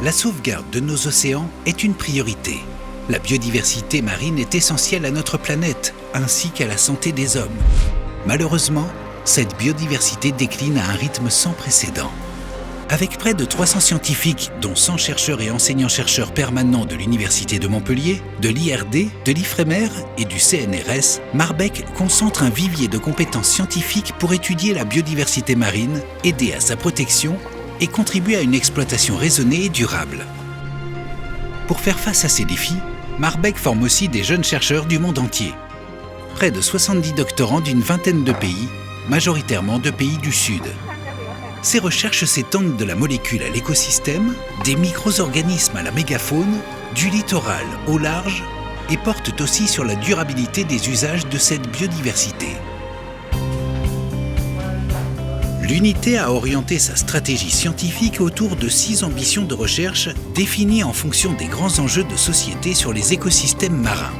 La sauvegarde de nos océans est une priorité. La biodiversité marine est essentielle à notre planète, ainsi qu'à la santé des hommes. Malheureusement, cette biodiversité décline à un rythme sans précédent. Avec près de 300 scientifiques, dont 100 chercheurs et enseignants-chercheurs permanents de l'Université de Montpellier, de l'IRD, de l'IFREMER et du CNRS, Marbec concentre un vivier de compétences scientifiques pour étudier la biodiversité marine, aider à sa protection et contribuer à une exploitation raisonnée et durable. Pour faire face à ces défis, Marbec forme aussi des jeunes chercheurs du monde entier. Près de 70 doctorants d'une vingtaine de pays, majoritairement de pays du Sud. Ces recherches s'étendent de la molécule à l'écosystème, des micro-organismes à la mégafaune, du littoral au large et portent aussi sur la durabilité des usages de cette biodiversité. L'unité a orienté sa stratégie scientifique autour de 6 ambitions de recherche définies en fonction des grands enjeux de société sur les écosystèmes marins.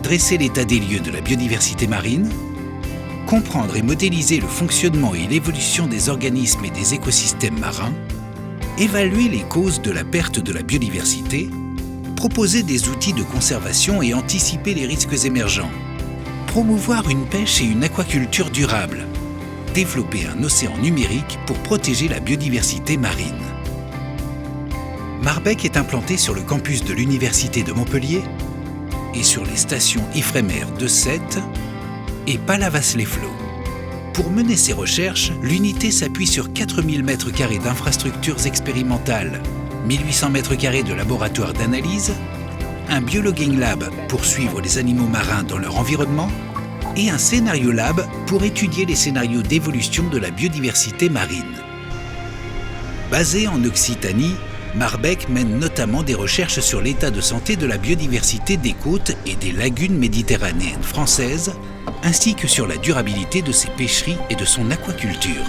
Dresser l'état des lieux de la biodiversité marine, comprendre et modéliser le fonctionnement et l'évolution des organismes et des écosystèmes marins, évaluer les causes de la perte de la biodiversité, proposer des outils de conservation et anticiper les risques émergents, promouvoir une pêche et une aquaculture durables, développer un océan numérique pour protéger la biodiversité marine. Marbec est implanté sur le campus de l'Université de Montpellier et sur les stations IFREMER de Sète et Palavas-les-Flots. Pour mener ses recherches, l'unité s'appuie sur 4000 m² d'infrastructures expérimentales, 1800 m² de laboratoires d'analyse, un biologuing lab pour suivre les animaux marins dans leur environnement et un scénario lab pour étudier les scénarios d'évolution de la biodiversité marine. Basé en Occitanie, Marbec mène notamment des recherches sur l'état de santé de la biodiversité des côtes et des lagunes méditerranéennes françaises, ainsi que sur la durabilité de ses pêcheries et de son aquaculture.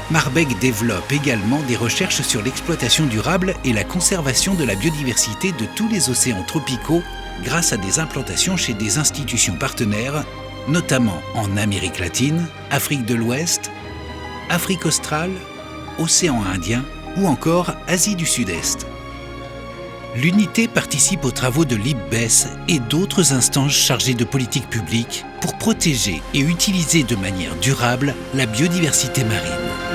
Marbec développe également des recherches sur l'exploitation durable et la conservation de la biodiversité de tous les océans tropicaux grâce à des implantations chez des institutions partenaires, notamment en Amérique latine, Afrique de l'Ouest, Afrique australe, Océan Indien ou encore Asie du Sud-Est. L'unité participe aux travaux de l'IPBES et d'autres instances chargées de politique publique pour protéger et utiliser de manière durable la biodiversité marine.